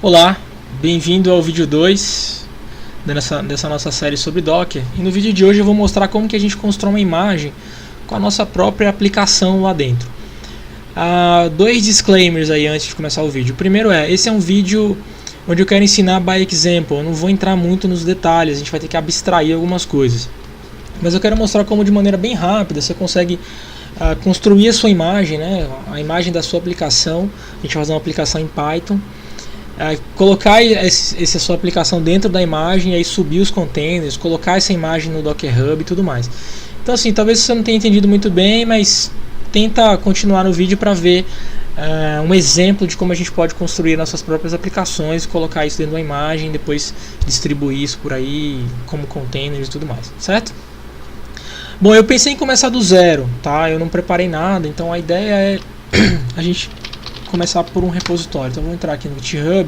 Olá, bem-vindo ao vídeo 2 dessa nossa série sobre Docker. E no vídeo de hoje eu vou mostrar como que a gente constrói uma imagem com a nossa própria aplicação lá dentro. Dois disclaimers aí antes de começar o vídeo. O primeiro esse é um vídeo onde eu quero ensinar by example. Eu não vou entrar muito nos detalhes, a gente vai ter que abstrair algumas coisas. Mas eu quero mostrar como de maneira bem rápida você consegue construir a sua imagem, né? A imagem da sua aplicação. A gente vai fazer uma aplicação em Python. Colocar essa sua aplicação dentro da imagem e aí subir os containers, colocar essa imagem no Docker Hub e tudo mais. Então assim, talvez você não tenha entendido muito bem, mas tenta continuar no vídeo para ver um exemplo de como a gente pode construir nossas próprias aplicações, colocar isso dentro da imagem, depois distribuir isso por aí como containers e tudo mais, certo? Bom, eu pensei em começar do zero, tá? Eu não preparei nada, então a ideia é a gente começar por um repositório. Então vamos entrar aqui no GitHub,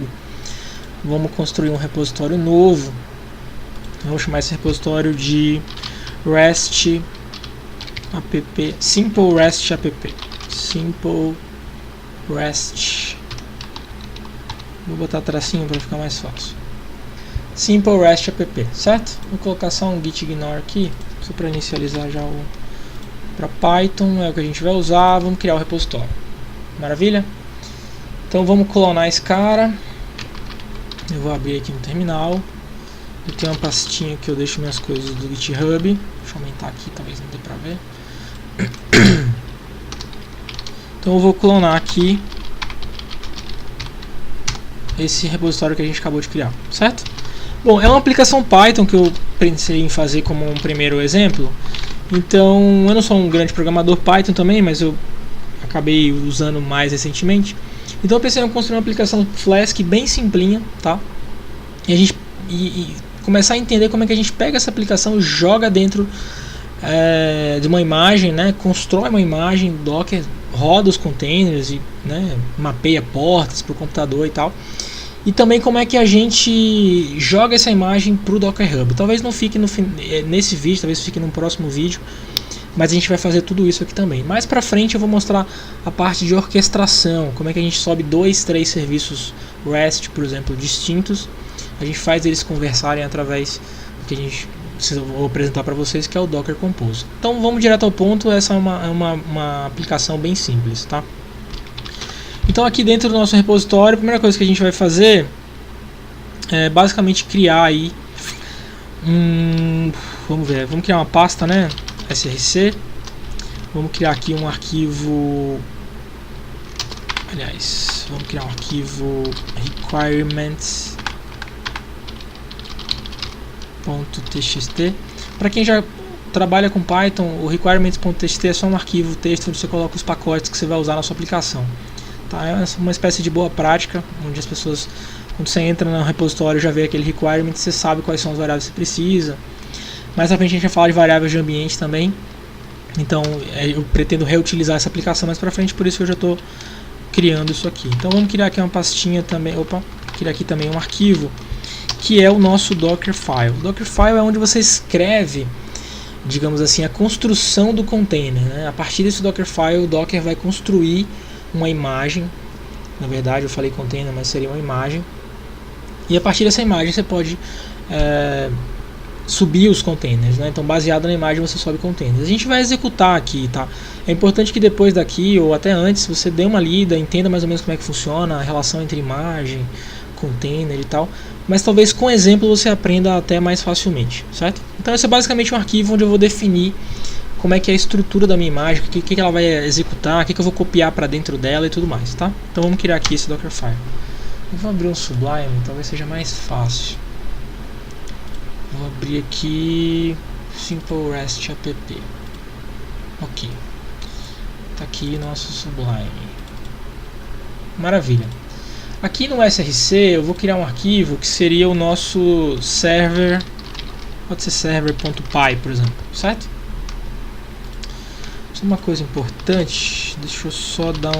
vamos construir um repositório novo. Vamos chamar esse repositório de REST app, Simple REST app, Simple REST. Vou botar tracinho para ficar mais fácil. Simple REST app, certo? Vou colocar só um git ignore aqui, só para inicializar já o para Python, é o que a gente vai usar. Vamos criar o repositório. Maravilha? Então vamos clonar esse cara. Eu vou abrir aqui no terminal. Eu tenho uma pastinha que eu deixo minhas coisas do GitHub. Deixa eu aumentar aqui, talvez não dê pra ver. Então eu vou clonar aqui esse repositório que a gente acabou de criar, certo? Bom, é uma aplicação Python que eu pensei em fazer como um primeiro exemplo. Então eu não sou um grande programador Python também, mas eu acabei usando mais recentemente. Então eu pensei em construir uma aplicação Flask bem simplinha, tá? E a gente começar a entender como é que a gente pega essa aplicação e joga dentro de uma imagem, né? Constrói uma imagem, Docker, roda os containers e, né, mapeia portas para o computador e tal. E também como é que a gente joga essa imagem para o Docker Hub. Talvez não fique nesse vídeo, talvez fique no próximo vídeo. Mas a gente vai fazer tudo isso aqui também. Mais pra frente eu vou mostrar a parte de orquestração, como é que a gente sobe 2, 3 serviços REST, por exemplo, distintos. A gente faz eles conversarem através do que a gente vou apresentar para vocês, que é o Docker Compose. Então vamos direto ao ponto. Essa é uma aplicação bem simples, tá? Então aqui dentro do nosso repositório, a primeira coisa que a gente vai fazer é basicamente criar aí vamos criar uma pasta, né? SRC. Vamos criar aqui um arquivo. Aliás, vamos criar um arquivo requirements.txt. Para quem já trabalha com Python, o requirements.txt é só um arquivo texto onde você coloca os pacotes que você vai usar na sua aplicação. Tá? É uma espécie de boa prática, onde as pessoas, quando você entra no repositório, já vê aquele requirement, você sabe quais são as variáveis que você precisa. Mais à frente a gente vai falar de variáveis de ambiente também. Então eu pretendo reutilizar essa aplicação mais pra frente, por isso que eu já estou criando isso aqui. Então vamos criar aqui uma pastinha também. Criar aqui também um arquivo que é o nosso Dockerfile. O Dockerfile é onde você escreve, digamos assim, a construção do container, né? A partir desse Dockerfile, o Docker vai construir uma imagem. Na verdade eu falei container, mas seria uma imagem. E a partir dessa imagem você pode subir os containers, né? Então baseado na imagem você sobe containers. A gente vai executar aqui, tá? É importante que depois daqui ou até antes você dê uma lida, entenda mais ou menos como é que funciona a relação entre imagem, container e tal, mas talvez com exemplo você aprenda até mais facilmente, certo? Então esse é basicamente um arquivo onde eu vou definir como é que é a estrutura da minha imagem, o que ela vai executar, o que eu vou copiar para dentro dela e tudo mais, tá? Então vamos criar aqui esse Dockerfile. Eu vou abrir um Sublime, talvez seja mais fácil. Vou abrir aqui Simple REST app. Ok. Tá aqui nosso Sublime. Maravilha. Aqui no SRC eu vou criar um arquivo que seria o nosso server. Pode ser server.py, por exemplo, certo? Só uma coisa importante. Deixa eu só dar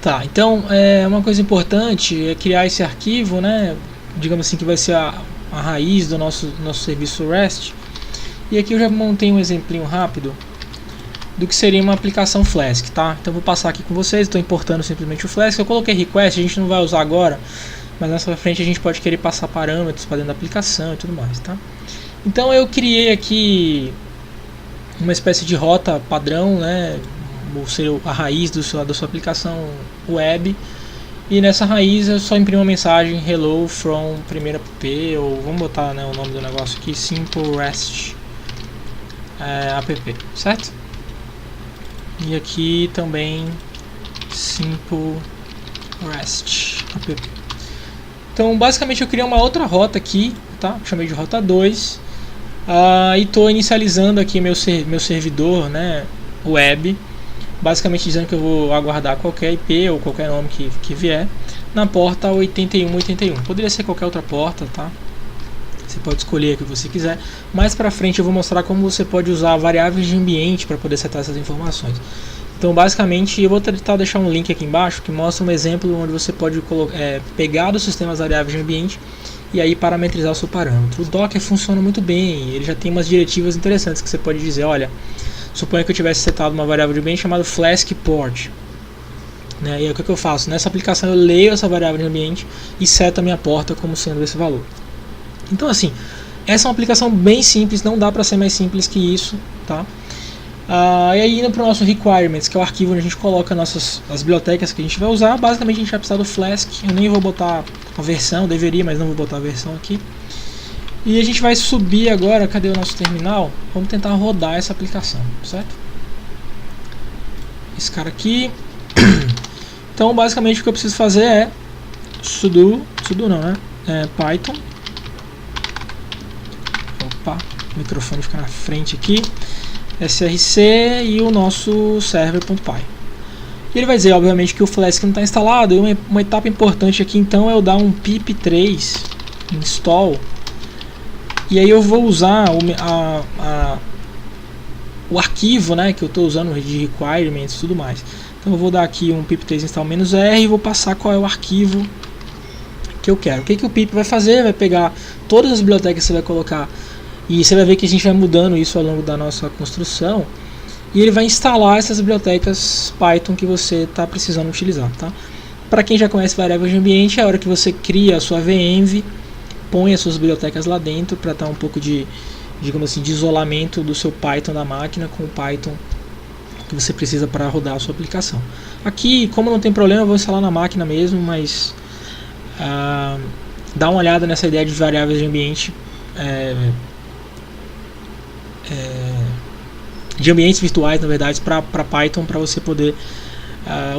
Tá, então uma coisa importante é criar esse arquivo, né? Digamos assim, que vai ser a raiz do nosso serviço REST. E aqui eu já montei um exemplinho rápido do que seria uma aplicação Flask, tá? Então vou passar aqui com vocês, estou importando simplesmente o Flask. Eu coloquei request, a gente não vai usar agora, mas mais pra frente a gente pode querer passar parâmetros para dentro da aplicação e tudo mais, tá? Então eu criei aqui uma espécie de rota padrão, né? Ou seja, a raiz da sua aplicação web. E nessa raiz eu só imprimo uma mensagem hello from primeira app, ou vamos botar, né, o nome do negócio aqui, simple rest app, certo? E aqui também simple rest app. Então basicamente eu criei uma outra rota aqui, tá? Chamei de rota 2, e estou inicializando aqui meu servidor, né, web, basicamente dizendo que eu vou aguardar qualquer IP ou qualquer nome que vier na porta 8181. Poderia ser qualquer outra porta, tá? Você pode escolher a que você quiser. Mais pra frente eu vou mostrar como você pode usar variáveis de ambiente para poder setar essas informações. Então basicamente eu vou tentar deixar um link aqui embaixo que mostra um exemplo onde você pode pegar do sistema as variáveis de ambiente e aí parametrizar o seu parâmetro. O Docker funciona muito bem, ele já tem umas diretivas interessantes que você pode dizer, olha, suponha que eu tivesse setado uma variável de ambiente chamada Flask Port, né? E aí o que eu faço? Nessa aplicação eu leio essa variável de ambiente e seto a minha porta como sendo esse valor. Então assim, essa é uma aplicação bem simples, não dá para ser mais simples que isso, tá? E aí indo para o nosso requirements, que é o arquivo onde a gente coloca as bibliotecas que a gente vai usar. Basicamente a gente vai precisar do Flask. Eu nem vou botar a versão, deveria, mas não vou botar a versão aqui. E a gente vai subir agora, cadê o nosso terminal? Vamos tentar rodar essa aplicação, certo? Esse cara aqui. Então basicamente o que eu preciso fazer é sudo não, né? Python. Opa, o microfone fica na frente aqui. src e o nosso server.py. E ele vai dizer, obviamente, que o Flask não está instalado. E uma etapa importante aqui então é eu dar um pip3 install. E aí eu vou usar o arquivo, né, que eu estou usando de requirements e tudo mais. Então eu vou dar aqui um pip3 install "-r" e vou passar qual é o arquivo que eu quero. O que o pip vai fazer? Vai pegar todas as bibliotecas que você vai colocar. E você vai ver que a gente vai mudando isso ao longo da nossa construção. E ele vai instalar essas bibliotecas Python que você está precisando utilizar, tá? Para quem já conhece variáveis de ambiente, é a hora que você cria a sua VEnv, põe as suas bibliotecas lá dentro para dar um pouco de, digamos assim, de isolamento do seu Python da máquina com o Python que você precisa para rodar a sua aplicação. Aqui, como não tem problema, eu vou instalar na máquina mesmo, mas dá uma olhada nessa ideia de variáveis de ambiente, de ambientes virtuais, na verdade, para Python, para você poder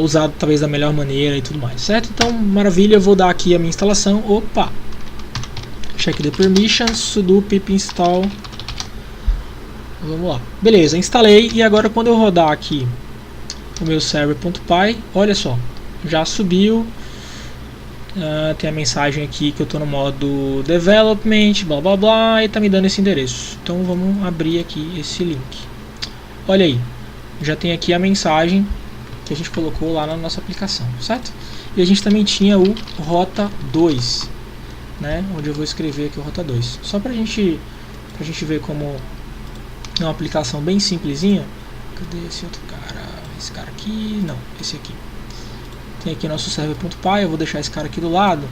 usar talvez da melhor maneira e tudo mais, certo? Então, maravilha, eu vou dar aqui a minha instalação. Opa! Check the permissions, sudo pip install. Vamos lá. Beleza, instalei. E agora quando eu rodar aqui o meu server.py, olha só, já subiu. Tem a mensagem aqui que eu estou no modo development, blá blá blá, e está me dando esse endereço. Então vamos abrir aqui esse link. Olha aí, já tem aqui a mensagem que a gente colocou lá na nossa aplicação, certo? E a gente também tinha o rota 2, né? Onde eu vou escrever aqui o rota 2. Só pra gente ver como é uma aplicação bem simplesinha. Cadê esse outro cara? Esse cara aqui? Não, esse aqui. Tem aqui nosso server.py, eu vou deixar esse cara aqui do lado.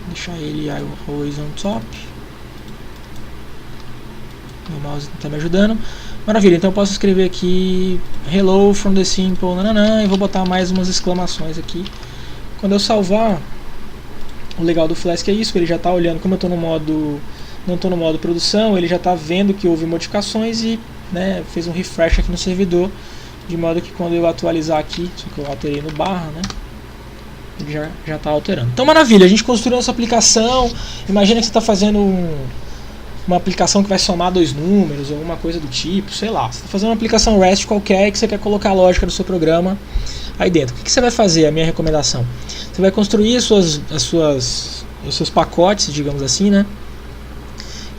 Deixar ele always on top. Meu mouse está me ajudando. Maravilha, então eu posso escrever aqui hello from the simple nananã, e vou botar mais umas exclamações aqui. Quando eu salvar, o legal do Flask é isso, ele já está olhando, como eu estou no modo, não estou no modo produção, ele já está vendo que houve modificações e, né, fez um refresh aqui no servidor, de modo que quando eu atualizar aqui, só que eu alterei no barra, né, ele já está alterando. Então maravilha, a gente construiu essa aplicação. Imagina que você está fazendo uma aplicação que vai somar dois números, ou alguma coisa do tipo, sei lá. Você está fazendo uma aplicação REST qualquer que você quer colocar a lógica do seu programa aí dentro. O que você vai fazer? A minha recomendação: você vai construir os seus pacotes, digamos assim, né?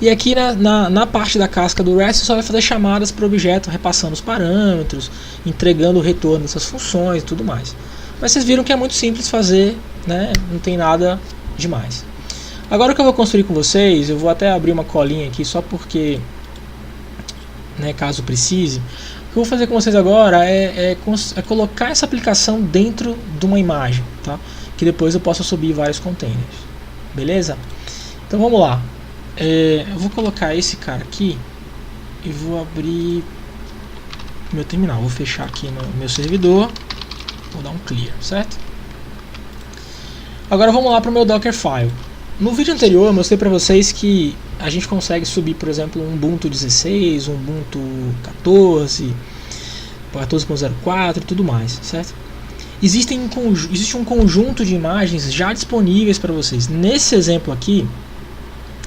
E aqui na parte da casca do REST você só vai fazer chamadas para o objeto, repassando os parâmetros, entregando o retorno dessas funções e tudo mais. Mas vocês viram que é muito simples fazer, né? Não tem nada demais. Agora o que eu vou construir com vocês, eu vou até abrir uma colinha aqui só porque, né, caso precise. O que eu vou fazer com vocês agora é colocar essa aplicação dentro de uma imagem, tá? Que depois eu possa subir vários containers, beleza? Então vamos lá. Eu vou colocar esse cara aqui e vou abrir meu terminal. Vou fechar aqui no meu servidor, vou dar um clear, certo? Agora vamos lá para o meu Dockerfile. No vídeo anterior eu mostrei para vocês que a gente consegue subir, por exemplo, um Ubuntu 16, um Ubuntu 14, 14.04 e tudo mais, certo? Existe um conjunto de imagens já disponíveis para vocês. Nesse exemplo aqui,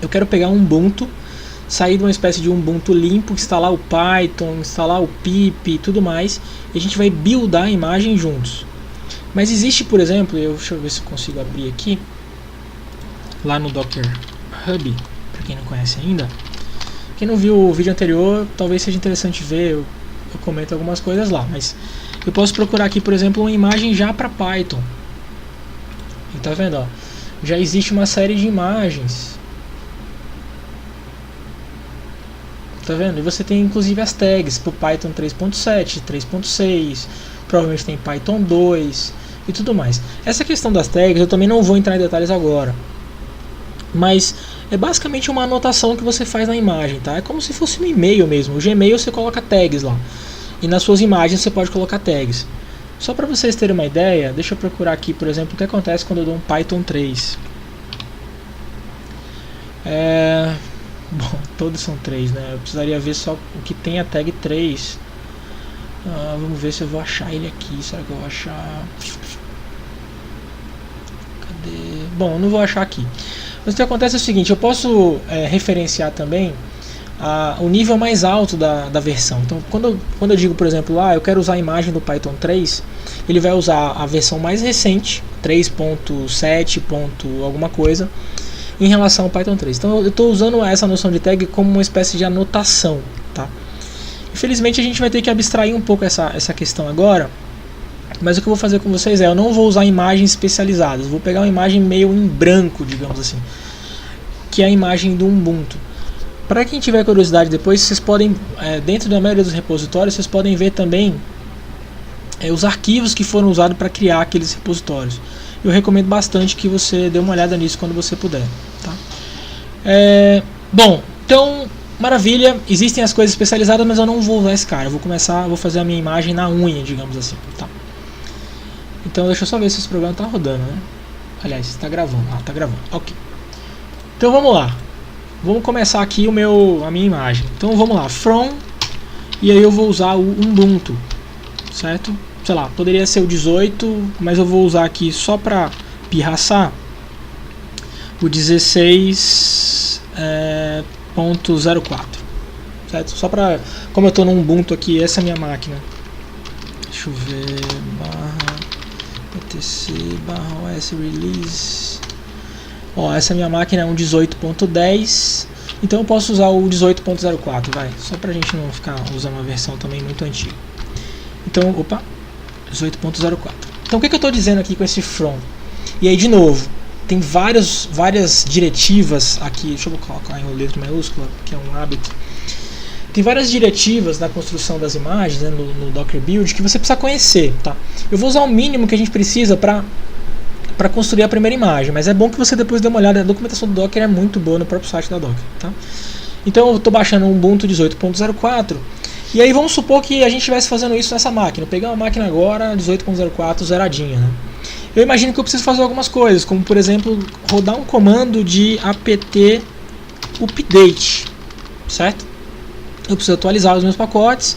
eu quero pegar um Ubuntu, sair de uma espécie de Ubuntu limpo, instalar o Python, instalar o pip e tudo mais, e a gente vai buildar a imagem juntos. Mas existe, por exemplo, deixa eu ver se eu consigo abrir aqui, lá no Docker Hub, para quem não conhece ainda. Quem não viu o vídeo anterior, talvez seja interessante ver, eu comento algumas coisas lá, mas eu posso procurar aqui, por exemplo, uma imagem já para Python. E tá vendo, ó? Já existe uma série de imagens. Tá vendo? E você tem inclusive as tags para o Python 3.7, 3.6, provavelmente tem Python 2 e tudo mais. Essa questão das tags eu também não vou entrar em detalhes agora, mas é basicamente uma anotação que você faz na imagem, tá? É como se fosse um e-mail mesmo. O Gmail você coloca tags lá, e nas suas imagens você pode colocar tags. Só para vocês terem uma ideia, deixa eu procurar aqui, por exemplo, o que acontece quando eu dou um Python 3. Bom, todos são 3, né? Eu precisaria ver só o que tem a tag 3. Vamos ver se eu vou achar ele aqui. Será que eu vou achar? Cadê? Bom, eu não vou achar aqui. Mas o que acontece é o seguinte, eu posso referenciar também o nível mais alto da versão. Então, quando eu digo, por exemplo, eu quero usar a imagem do Python 3, ele vai usar a versão mais recente, 3.7. alguma coisa, em relação ao Python 3. Então, eu estou usando essa noção de tag como uma espécie de anotação, tá? Infelizmente, a gente vai ter que abstrair um pouco essa questão agora, mas o que eu vou fazer com vocês eu não vou usar imagens especializadas, vou pegar uma imagem meio em branco, digamos assim, que é a imagem do Ubuntu. Para quem tiver curiosidade depois, vocês podem, dentro da maioria dos repositórios, vocês podem ver também os arquivos que foram usados para criar aqueles repositórios. Eu recomendo bastante que você dê uma olhada nisso quando você puder, tá? Bom, então, maravilha, existem as coisas especializadas, mas eu não vou usar esse cara, vou fazer a minha imagem na unha, digamos assim, tá? Então deixa eu só ver se esse programa está rodando, né? Aliás, está gravando, está gravando, ok. Então vamos lá, vamos começar aqui a minha imagem. Então vamos lá, from, e aí eu vou usar o Ubuntu, certo? Sei lá, poderia ser o 18, mas eu vou usar aqui só para pirraçar o 16.04, certo? Só para, como eu estou no Ubuntu aqui, essa é a minha máquina. Deixa eu ver, /ptc/os release. Ó, essa minha máquina é um 18.10, então eu posso usar o 18.04, vai, só pra gente não ficar usando uma versão também muito antiga. Então, 18.04. Então o que eu estou dizendo aqui com esse from? E aí de novo, tem várias diretivas aqui, deixa eu colocar em letra maiúscula, que é um hábito. Tem várias diretivas na construção das imagens, né, no Docker Build, que você precisa conhecer, tá? Eu vou usar o mínimo que a gente precisa para construir a primeira imagem, mas é bom que você depois dê uma olhada. A documentação do Docker é muito boa no próprio site da Docker, tá? Então eu estou baixando um Ubuntu 18.04, e aí vamos supor que a gente estivesse fazendo isso nessa máquina. Eu peguei uma máquina agora, 18.04, zeradinha, né? Eu imagino que eu preciso fazer algumas coisas, como por exemplo, rodar um comando de apt update, certo? Eu preciso atualizar os meus pacotes.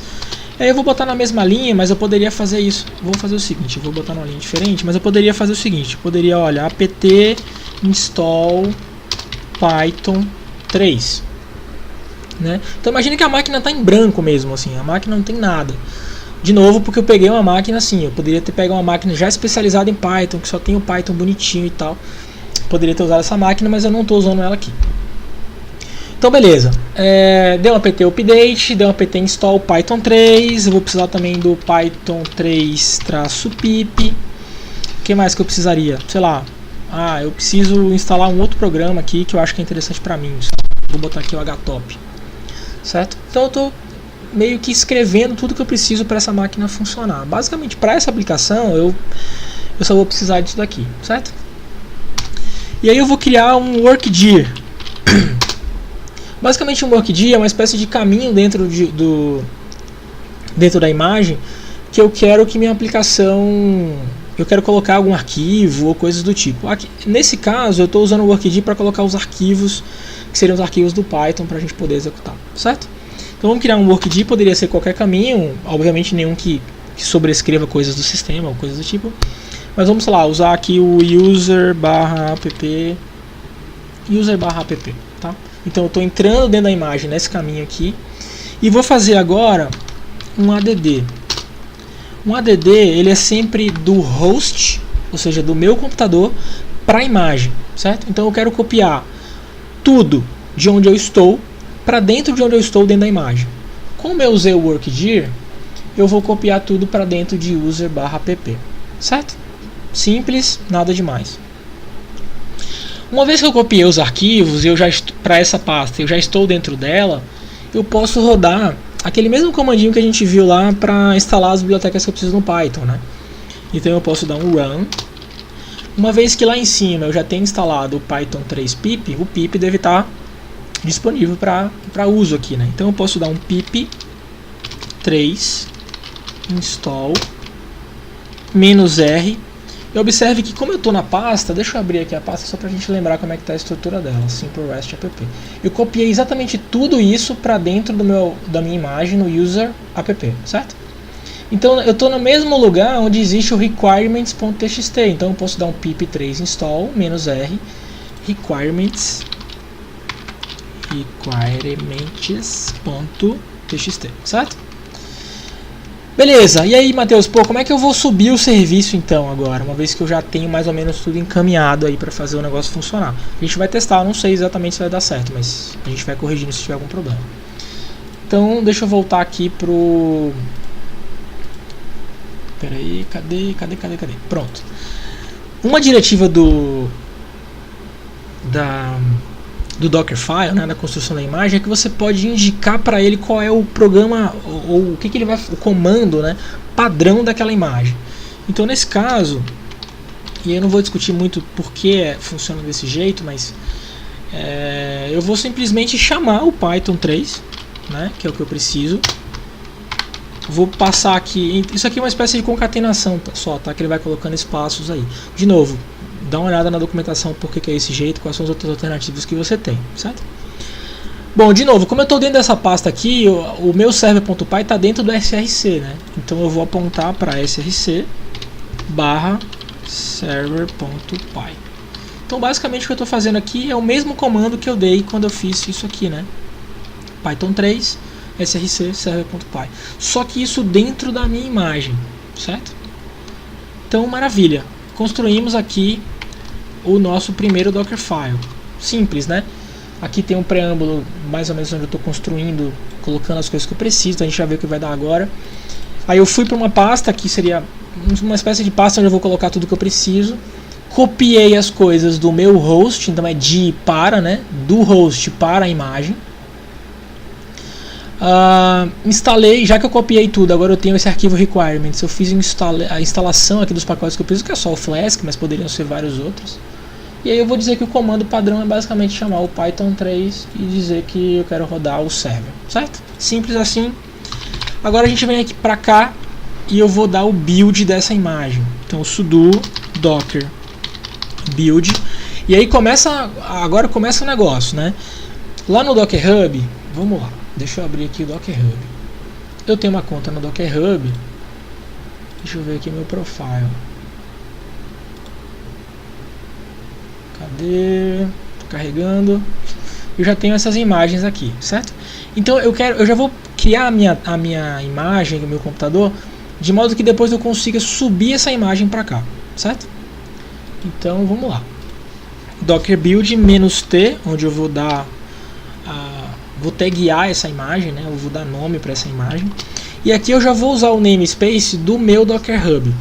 Aí eu vou botar na mesma linha, mas eu poderia fazer isso. Vou fazer o seguinte, eu vou botar numa linha diferente, mas eu poderia fazer o seguinte. Eu poderia, olha, apt install Python 3. Né? Então imagine que a máquina está em branco mesmo, assim, a máquina não tem nada. De novo, porque eu peguei uma máquina assim, eu poderia ter pegado uma máquina já especializada em Python, que só tem o Python bonitinho e tal. Poderia ter usado essa máquina, mas eu não estou usando ela aqui. Então beleza, deu um apt update, deu um apt install Python 3, eu vou precisar também do Python 3-pip. O que mais que eu precisaria? Sei lá, eu preciso instalar um outro programa aqui que eu acho que é interessante para mim. Vou botar aqui o HTOP, certo? Então eu estou meio que escrevendo tudo que eu preciso para essa máquina funcionar. Basicamente, para essa aplicação, eu só vou precisar disso daqui, certo? E aí eu vou criar um workdir. Basicamente, um workdir é uma espécie de caminho dentro da imagem que eu quero que minha aplicação... Eu quero colocar algum arquivo ou coisas do tipo. Aqui, nesse caso, eu estou usando o workdir para colocar os arquivos, que seriam os arquivos do Python, para a gente poder executar, certo? Então vamos criar um workdir, poderia ser qualquer caminho, obviamente nenhum que sobrescreva coisas do sistema ou coisas do tipo. Mas vamos, sei lá, usar aqui o user/app, tá? Então eu estou entrando dentro da imagem nesse caminho aqui e vou fazer agora um add. Um add, ele é sempre do host, ou seja, do meu computador, para a imagem, certo? Então eu quero copiar tudo de onde eu estou para dentro de onde eu estou dentro da imagem. Como eu usei o workdir, eu vou copiar tudo para dentro de user/app, certo? Simples, nada demais. Uma vez que eu copiei os arquivos, para essa pasta, eu já estou dentro dela, eu posso rodar aquele mesmo comandinho que a gente viu lá para instalar as bibliotecas que eu preciso no Python, né? Então eu posso dar um run. Uma vez que lá em cima eu já tenho instalado o Python 3 pip, o pip deve estar disponível para uso aqui, né? Então eu posso dar um pip 3 install -r. E observe que como eu estou na pasta, deixa eu abrir aqui a pasta só para a gente lembrar como é que está a estrutura dela, Simple REST app. Eu copiei exatamente tudo isso para dentro da minha imagem no user app, certo? Então eu estou no mesmo lugar onde existe o requirements.txt, então eu posso dar um pip3 install -r requirements.txt, certo? Beleza, e aí, Matheus, como é que eu vou subir o serviço então agora, uma vez que eu já tenho mais ou menos tudo encaminhado aí para fazer o negócio funcionar? A gente vai testar, eu não sei exatamente se vai dar certo, mas a gente vai corrigindo se tiver algum problema. Então, deixa eu voltar aqui pro... Peraí, cadê? Pronto. Uma diretiva do Dockerfile, né, da construção da imagem, é que você pode indicar para ele qual é o programa ou o que ele vai, o comando, né, padrão daquela imagem. Então nesse caso, e eu não vou discutir muito por que funciona desse jeito, mas eu vou simplesmente chamar o Python 3, né, que é o que eu preciso. Vou passar aqui, isso aqui é uma espécie de concatenação só, tá, que ele vai colocando espaços aí. De novo, dá uma olhada na documentação por que é esse jeito, quais são as outras alternativas que você tem, certo? Bom, de novo, como eu estou dentro dessa pasta aqui, o meu server.py está dentro do src, né? Então eu vou apontar para src/server.py. Então basicamente o que eu estou fazendo aqui é o mesmo comando que eu dei quando eu fiz isso aqui, né? Python 3, src, server.py. Só que isso dentro da minha imagem, certo? Então, maravilha. Construímos aqui o nosso primeiro Dockerfile. Simples, né? Aqui tem um preâmbulo mais ou menos onde eu estou construindo, colocando as coisas que eu preciso. A gente já vê o que vai dar agora. Aí eu fui para uma pasta que seria uma espécie de pasta onde eu vou colocar tudo que eu preciso. Copiei as coisas do meu host, então é de para, né? Do host para a imagem. Instalei, já que eu copiei tudo, agora eu tenho esse arquivo requirements. Eu fiz a instalação aqui dos pacotes que eu preciso, que é só o Flask, mas poderiam ser vários outros. E aí eu vou dizer que o comando padrão é basicamente chamar o Python 3 e dizer que eu quero rodar o server, certo? Simples assim. Agora a gente vem aqui pra cá e eu vou dar o build dessa imagem. Então sudo docker build. E aí agora começa o negócio, né? Lá no Docker Hub, vamos lá, deixa eu abrir aqui o Docker Hub. Eu tenho uma conta no Docker Hub. Deixa eu ver aqui meu profile. Cadê? Tô carregando. Eu já tenho essas imagens aqui, certo? Então eu já vou criar a minha imagem no meu computador de modo que depois eu consiga subir essa imagem para cá, certo? Então vamos lá. Docker build -t, onde eu vou dar vou taguear essa imagem, né? Eu vou dar nome para essa imagem. E aqui eu já vou usar o namespace do meu Docker Hub.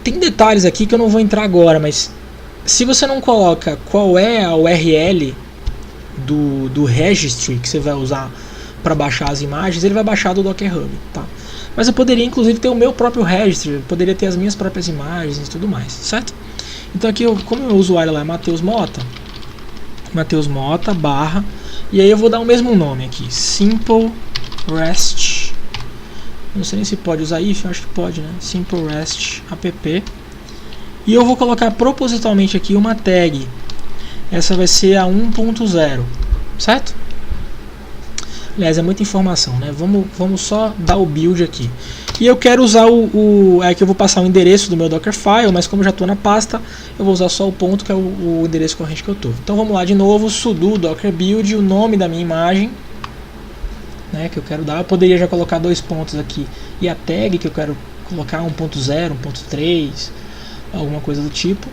Tem detalhes aqui que eu não vou entrar agora, mas Se você não coloca qual é a URL do registry que você vai usar para baixar as imagens, ele vai baixar do Docker Hub, tá? Mas eu poderia inclusive ter o meu próprio registry, eu poderia ter as minhas próprias imagens e tudo mais, certo? Então aqui, como o meu usuário lá é Matheus Mota barra, e aí eu vou dar o mesmo nome aqui, Simple REST, não sei nem se pode usar if, eu acho que pode, né? Simple REST app, e eu vou colocar propositalmente aqui uma tag, essa vai ser a 1.0, certo? Aliás, é muita informação, né? Vamos só dar o build aqui. E eu quero usar aqui eu vou passar o endereço do meu Dockerfile, mas como já estou na pasta, eu vou usar só o ponto que é o endereço corrente que eu estou. Então vamos lá de novo, sudo docker build, o nome da minha imagem, né, que eu quero dar. Eu poderia já colocar 2 pontos aqui e a tag que eu quero colocar 1.0, 1.3, alguma coisa do tipo.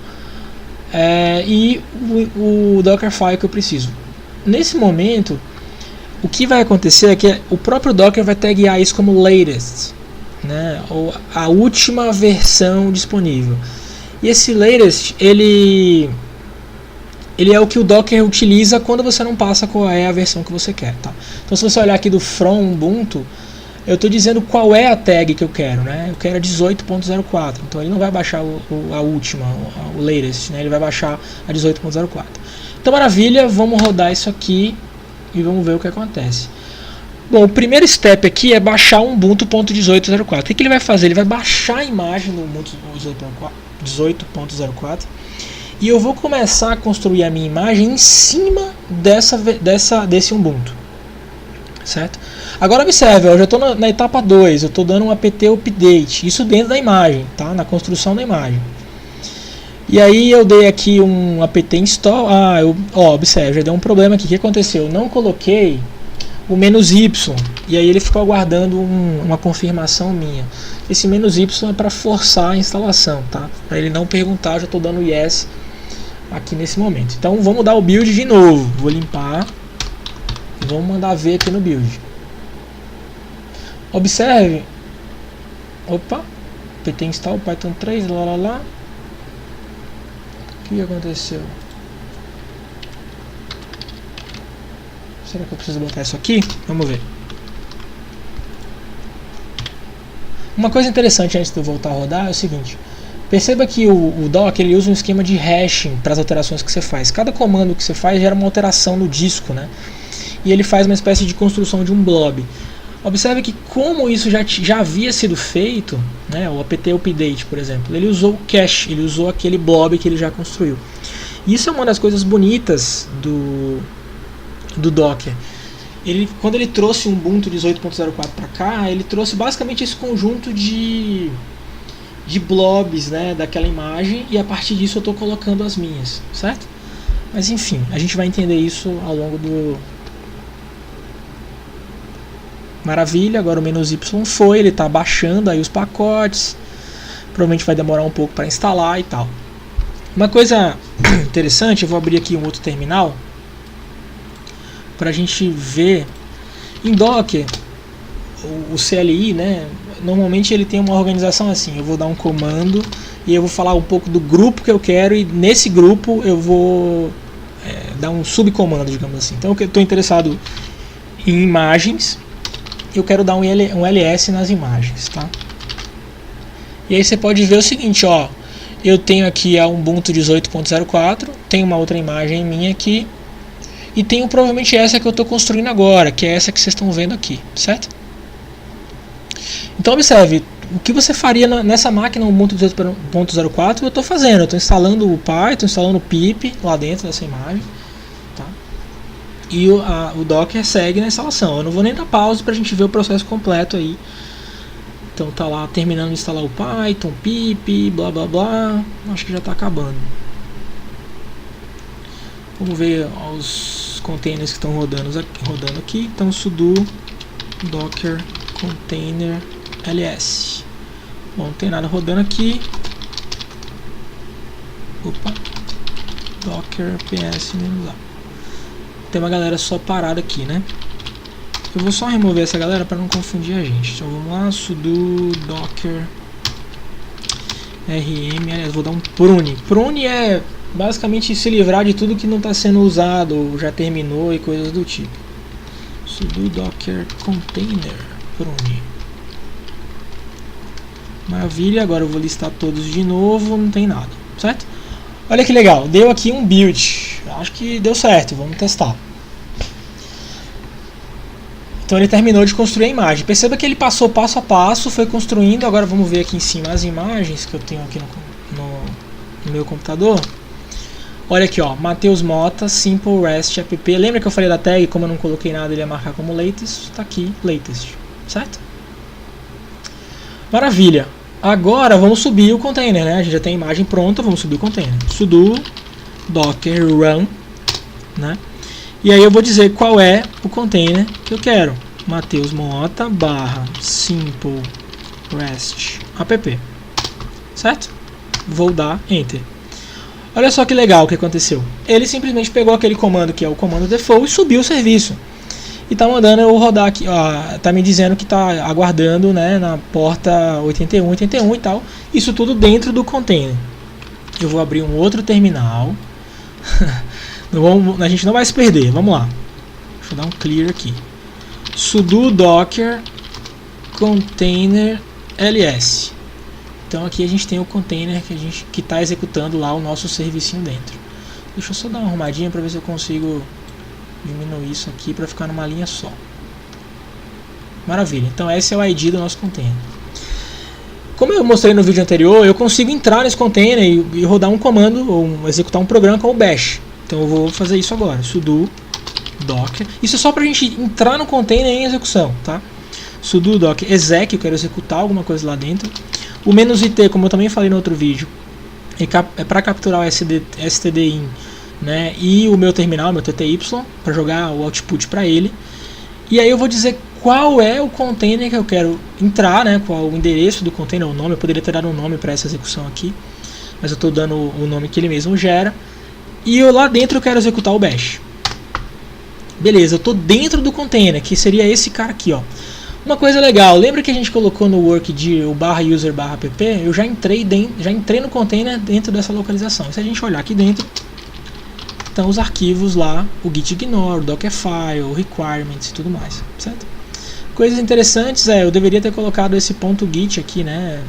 E o Dockerfile que eu preciso. Nesse momento, o que vai acontecer é que o próprio Docker vai taguear isso como latest, né, ou a última versão disponível. E esse latest, ele é o que o Docker utiliza quando você não passa qual é a versão que você quer, tá? Então se você olhar aqui do from Ubuntu, eu estou dizendo qual é a tag que eu quero, né? Eu quero a 18.04, então ele não vai baixar a última, o latest, né? Ele vai baixar a 18.04. Então maravilha, vamos rodar isso aqui e vamos ver o que acontece. Bom, o primeiro step aqui é baixar o Ubuntu.18.04. O que ele vai fazer? Ele vai baixar a imagem do Ubuntu 18.04 e eu vou começar a construir a minha imagem em cima desse Ubuntu, certo? Agora observe, eu já estou na etapa 2, eu estou dando um apt update, isso dentro da imagem, tá? Na construção da imagem. E aí eu dei aqui um apt install, observe, já deu um problema aqui. O que aconteceu? Eu não coloquei o "-y", e aí ele ficou aguardando uma confirmação minha. Esse "-y" é para forçar a instalação, tá? Para ele não perguntar, eu já estou dando yes aqui nesse momento. Então vamos dar o build de novo, vou limpar e vamos mandar ver aqui no build. Observe, apt install Python 3, lá. O que aconteceu? Será que eu preciso botar isso aqui? Vamos ver. Uma coisa interessante antes de eu voltar a rodar é o seguinte. Perceba que o Docker ele usa um esquema de hashing para as alterações que você faz. Cada comando que você faz gera uma alteração no disco, né? E ele faz uma espécie de construção de um blob. Observe que como isso já havia sido feito, né, o apt update, por exemplo, ele usou o cache, ele usou aquele blob que ele já construiu. Isso é uma das coisas bonitas do Docker. Quando ele trouxe o Ubuntu 18.04 para cá, ele trouxe basicamente esse conjunto de blobs, né, daquela imagem, e a partir disso eu estou colocando as minhas, certo? Mas enfim, a gente vai entender isso ao longo do... Maravilha, agora o "-y" foi, ele está baixando aí os pacotes, provavelmente vai demorar um pouco para instalar e tal. Uma coisa interessante, eu vou abrir aqui um outro terminal para a gente ver. Em Docker, o CLI, né, normalmente ele tem uma organização assim, eu vou dar um comando e eu vou falar um pouco do grupo que eu quero, e nesse grupo eu vou dar um subcomando, digamos assim. Então eu estou interessado em imagens, eu quero dar um ls nas imagens, tá? E aí você pode ver o seguinte, ó, eu tenho aqui a Ubuntu 18.04, tem uma outra imagem minha aqui, e tenho provavelmente essa que eu estou construindo agora, que é essa que vocês estão vendo aqui, certo? Então observe, o que você faria nessa máquina Ubuntu 18.04 eu estou fazendo, eu estou instalando o Python, instalando o pip lá dentro dessa imagem, tá? E o Docker segue na instalação. Eu não vou nem dar pausa para a gente ver o processo completo aí. Então tá lá terminando de instalar o Python, pip, blá blá blá. Acho que já está acabando. Vamos ver os containers que estão rodando aqui. Então sudo docker container ls. Bom, não tem nada rodando aqui. Docker ps-a. Tem uma galera só parada aqui, né? Eu vou só remover essa galera para não confundir a gente. Então vamos lá, sudo docker rm, aliás, vou dar um prune. Prune é Basicamente se livrar de tudo que não está sendo usado ou já terminou e coisas do tipo. Sudo docker container prune. Maravilha, agora eu vou listar todos de novo, não tem nada, certo? Olha que legal, deu aqui um build, acho que deu certo, vamos testar. Então ele terminou de construir a imagem, perceba que ele passou passo a passo, foi construindo. Agora vamos ver aqui em cima as imagens que eu tenho aqui no meu computador. Olha aqui, ó, Matheus Mota, Simple REST app. Lembra que eu falei da tag, como eu não coloquei nada, ele ia marcar como latest, tá aqui, latest, certo? Maravilha. Agora vamos subir o container, né? A gente já tem a imagem pronta, vamos subir o container. Sudo docker run, né? E aí eu vou dizer qual é o container que eu quero. Matheus Mota barra simple rest app, certo? Vou dar enter. Olha só que legal o que aconteceu. Ele simplesmente pegou aquele comando que é o comando default e subiu o serviço. E tá mandando eu rodar aqui, ó, tá me dizendo que tá aguardando, né, na porta 8181 e tal. Isso tudo dentro do container. Eu vou abrir um outro terminal. A gente não vai se perder, vamos lá. Deixa eu dar um clear aqui. Sudo docker container ls. Então aqui a gente tem o container que está executando lá o nosso servicinho dentro. Deixa eu só dar uma arrumadinha para ver se eu consigo diminuir isso aqui para ficar numa linha só. Maravilha, então esse é o ID do nosso container. Como eu mostrei no vídeo anterior, eu consigo entrar nesse container e rodar um comando ou executar um programa como o bash. Então eu vou fazer isso agora, sudo docker. Isso é só para a gente entrar no container em execução, tá? Sudo docker exec, eu quero executar alguma coisa lá dentro. O "-it", como eu também falei no outro vídeo, é para capturar o stdin, né, e o meu terminal, meu TTY, para jogar o output para ele. E aí eu vou dizer qual é o container que eu quero entrar, né, qual o endereço do container, o nome. Eu poderia ter dado um nome para essa execução aqui, mas eu estou dando o nome que ele mesmo gera. E lá dentro eu quero executar o bash. Beleza, eu estou dentro do container, que seria esse cara aqui, ó. Uma coisa legal, lembra que a gente colocou no workd o /user/app? Eu já entrei no container dentro dessa localização. E se a gente olhar aqui dentro, estão os arquivos lá, o gitignore, o dockerfile, o requirements e tudo mais, certo? Coisas interessantes, eu deveria ter colocado esse .git aqui, né?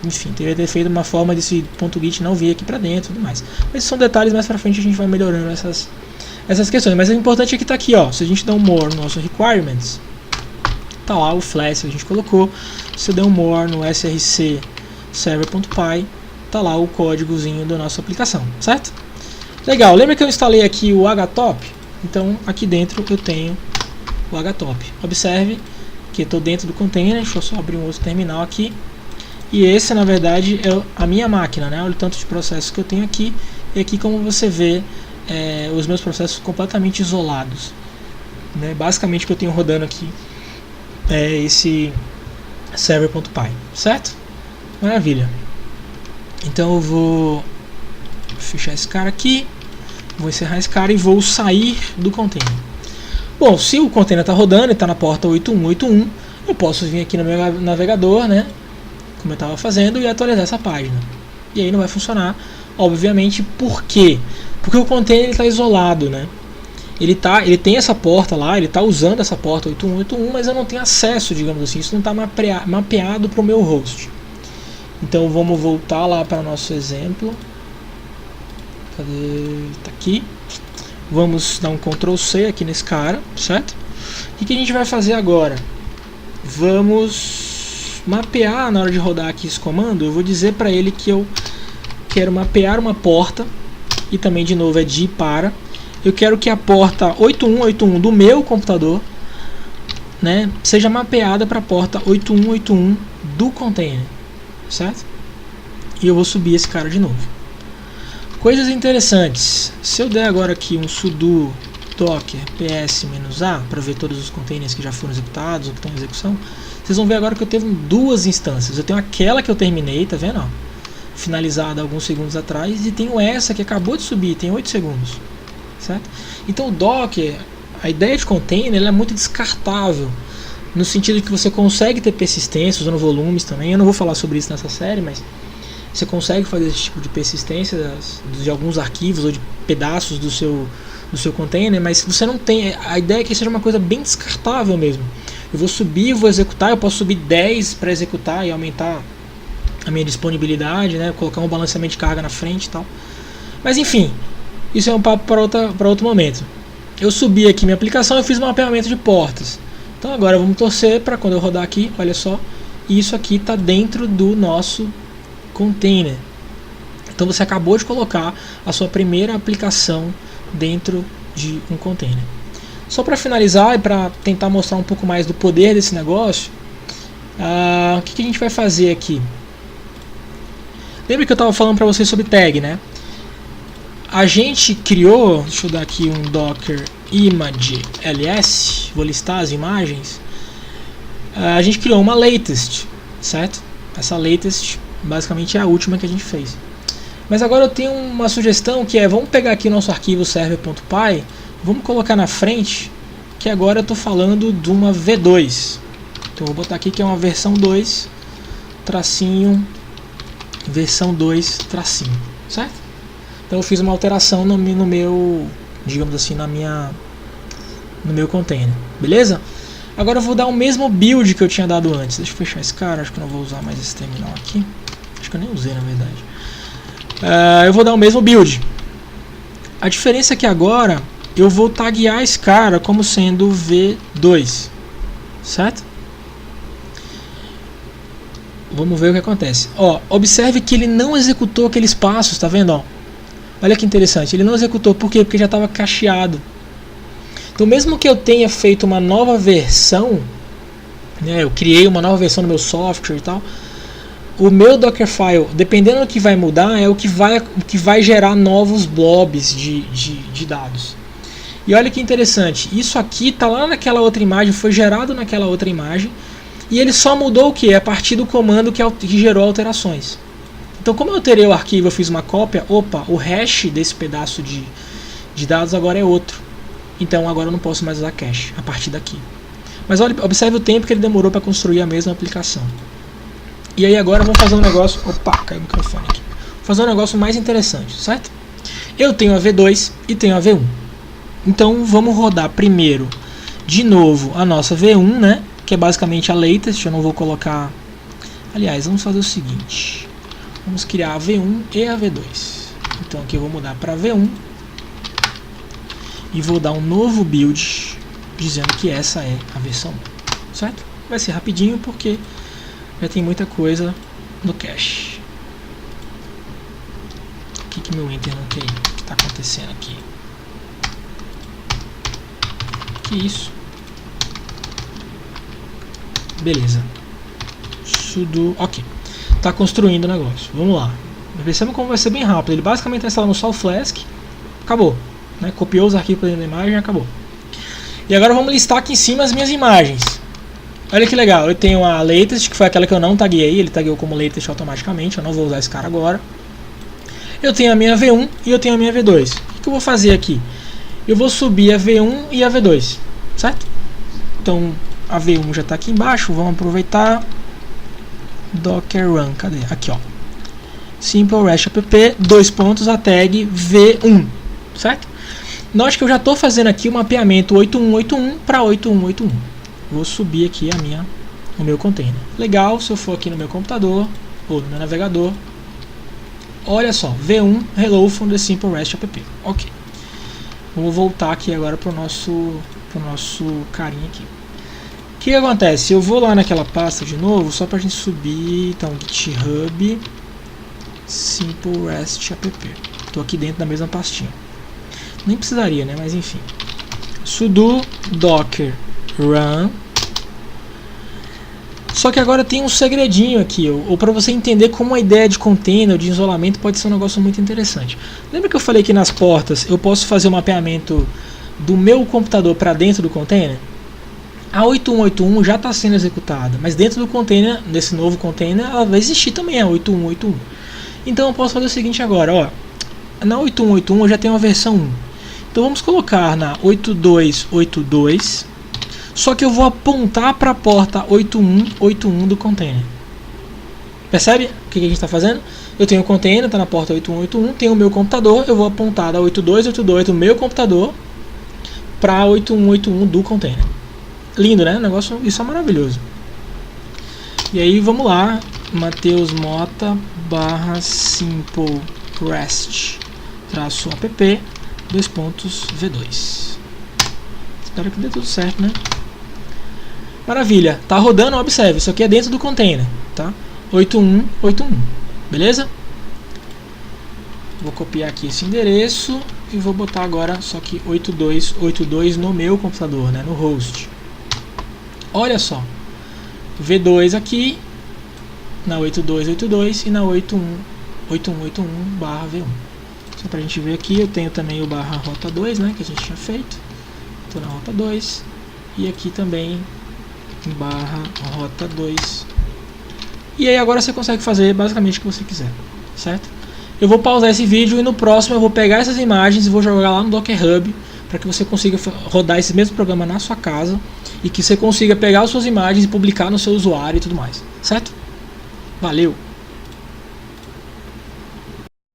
Enfim, deveria ter feito uma forma desse .git não vir aqui pra dentro e tudo mais. Mas são detalhes, mais pra frente a gente vai melhorando essas questões. Mas o importante é que tá aqui, ó. Se a gente der um more no nosso requirements, tá lá o flash que a gente colocou. Se eu der um more no src server.py, tá lá o códigozinho da nossa aplicação, certo? Legal, lembra que eu instalei aqui o htop? Então aqui dentro eu tenho o htop. Observe que eu estou dentro do container. Deixa eu só abrir um outro terminal aqui. E esse na verdade é a minha máquina, né? Olha o tanto de processos que eu tenho aqui. E aqui, como você vê, os meus processos completamente isolados, né? Basicamente o que eu tenho rodando aqui é esse server.py, certo? Maravilha. Então eu vou fechar esse cara aqui, vou encerrar esse cara e vou sair do container. Bom, se o container está rodando e está na porta 8181, eu posso vir aqui no meu navegador, né, como eu estava fazendo, e atualizar essa página. E aí não vai funcionar, obviamente. Por quê? Porque o container está isolado, né? Ele tem essa porta lá, ele está usando essa porta 8181, mas eu não tenho acesso, digamos assim. Isso não está mapeado para o meu host. Então vamos voltar lá para o nosso exemplo. Cadê? Tá aqui. Vamos dar um Ctrl C aqui nesse cara, certo? O que a gente vai fazer agora? Vamos mapear. Na hora de rodar aqui esse comando, eu vou dizer para ele que eu quero mapear uma porta. E também, de novo, é de para. Eu quero que a porta 8181 do meu computador, né, seja mapeada para a porta 8181 do container, certo? E eu vou subir esse cara de novo. Coisas interessantes. Se eu der agora aqui um sudo docker ps-a para ver todos os containers que já foram executados ou que estão em execução, vocês vão ver agora que eu tenho duas instâncias. Eu tenho aquela que eu terminei, tá vendo? Ó, finalizada alguns segundos atrás, e tenho essa que acabou de subir, tem 8 segundos. Certo? Então o Docker, a ideia de container, ela é muito descartável, no sentido que você consegue ter persistência usando volumes também. Eu não vou falar sobre isso nessa série, mas você consegue fazer esse tipo de persistência de alguns arquivos ou de pedaços do seu container, mas você não tem, a ideia é que seja uma coisa bem descartável mesmo. Eu vou subir, vou executar, eu posso subir 10 para executar e aumentar a minha disponibilidade, né? Colocar um balanceamento de carga na frente e tal. Mas enfim, isso é um papo para outro momento. Eu subi aqui minha aplicação, eu fiz um mapeamento de portas. Então agora vamos torcer para quando eu rodar aqui, olha só, isso aqui está dentro do nosso container. Então você acabou de colocar a sua primeira aplicação dentro de um container. Só para finalizar e para tentar mostrar um pouco mais do poder desse negócio, o que a gente vai fazer aqui? Lembra que eu estava falando para vocês sobre tag, né? A gente criou, deixa eu dar aqui um docker image ls, vou listar as imagens. A gente criou uma latest, certo? Essa latest basicamente é a última que a gente fez. Mas agora eu tenho uma sugestão que é, vamos pegar aqui o nosso arquivo server.py, vamos colocar na frente, que agora eu estou falando de uma V2. Então eu vou botar aqui que é uma versão 2, tracinho, versão 2, tracinho, certo? Então eu fiz uma alteração no meu, digamos assim, no meu container, beleza? Agora eu vou dar o mesmo build que eu tinha dado antes. Deixa eu fechar esse cara, acho que eu não vou usar mais esse terminal aqui. Acho que eu nem usei, na verdade. Eu vou dar o mesmo build. A diferença é que agora eu vou taguear esse cara como sendo V2, certo? Vamos ver o que acontece. Ó, observe que ele não executou aqueles passos, tá vendo? Ó? Olha que interessante, ele não executou, por quê? Porque já estava cacheado. Então mesmo que eu tenha feito uma nova versão, né, eu criei uma nova versão do meu software e tal, o meu Dockerfile, dependendo do que vai mudar, é o que vai gerar novos blobs de dados. E olha que interessante, isso aqui está lá naquela outra imagem, foi gerado naquela outra imagem, e ele só mudou o que? A partir do comando que gerou alterações. Então como eu alterei o arquivo, eu fiz uma cópia, opa, o hash desse pedaço de dados agora é outro. Então agora eu não posso mais usar cache a partir daqui. Mas olha, observe o tempo que ele demorou para construir a mesma aplicação. E aí agora vamos fazer um negócio... Opa, caiu o microfone aqui. Vou fazer um negócio mais interessante, certo? Eu tenho a V2 e tenho a V1. Então vamos rodar primeiro, de novo, a nossa V1, né? Que é basicamente a latest, eu não vou colocar... Aliás, vamos fazer o seguinte. Vamos criar a V1 e a V2. Então aqui eu vou mudar para V1. E vou dar um novo build, dizendo que essa é a versão 1, certo? Vai ser rapidinho porque já tem muita coisa no cache. O que meu enter não quer ir? O que está acontecendo aqui? Que isso? Beleza. Sudo. Ok. Está construindo o negócio. Vamos lá. Percebam como vai ser bem rápido. Ele basicamente está instalando só o Flask. Acabou. Né? Copiou os arquivos para dentro da imagem e acabou. E agora vamos listar aqui em cima as minhas imagens. Olha que legal. Eu tenho a latest, que foi aquela que eu não tagueei. Ele tagueou como latest automaticamente. Eu não vou usar esse cara agora. Eu tenho a minha V1 e eu tenho a minha V2. O que eu vou fazer aqui? Eu vou subir a V1 e a V2. Certo? Então a V1 já está aqui embaixo. Vamos aproveitar. Docker run. Cadê? Aqui, ó. Simple REST app, dois pontos, a tag V1. Certo? Note que eu já estou fazendo aqui o mapeamento 8181 para 8181. Vou subir aqui o meu container. Legal, se eu for aqui no meu computador ou no meu navegador, olha só, V1 hello from the simple REST app. Ok. Vamos voltar aqui agora para o nosso carinha aqui. O que acontece? Eu vou lá naquela pasta de novo, só para a gente subir. Então, GitHub simple REST app. Estou aqui dentro da mesma pastinha. Nem precisaria, né? Mas enfim. Sudo docker run. Só que agora tem um segredinho aqui, ou para você entender como a ideia de container, de isolamento, pode ser um negócio muito interessante. Lembra que eu falei que nas portas eu posso fazer o mapeamento do meu computador para dentro do container? A 8181 já está sendo executada, mas dentro do container, desse novo container, ela vai existir também a 8181. Então eu posso fazer o seguinte agora, ó. Na 8181 eu já tenho a versão 1. Então vamos colocar na 8282, só que eu vou apontar para a porta 8181 do container. Percebe o que a gente está fazendo? Eu tenho o container, está na porta 8181, tenho o meu computador, eu vou apontar da 8282 do meu computador para 8181 do container. Lindo, né? O negócio, isso é maravilhoso. E aí vamos lá, Matheus Mota /simple rest -app v2. Espero que dê tudo certo, né? Maravilha, tá rodando, observe, isso aqui é dentro do container, tá? 8181, beleza? Vou copiar aqui esse endereço e vou botar agora só que 8282 no meu computador, né, no host. Olha só, V2 aqui na 8282 e na 8181/V1. Só pra gente ver aqui, eu tenho também o /rota 2, né, que a gente tinha feito. Estou na rota 2 e aqui também em /rota 2. E aí agora você consegue fazer basicamente o que você quiser, certo? Eu vou pausar esse vídeo e no próximo eu vou pegar essas imagens e vou jogar lá no Docker Hub para que você consiga rodar esse mesmo programa na sua casa e que você consiga pegar as suas imagens e publicar no seu usuário e tudo mais, certo? Valeu!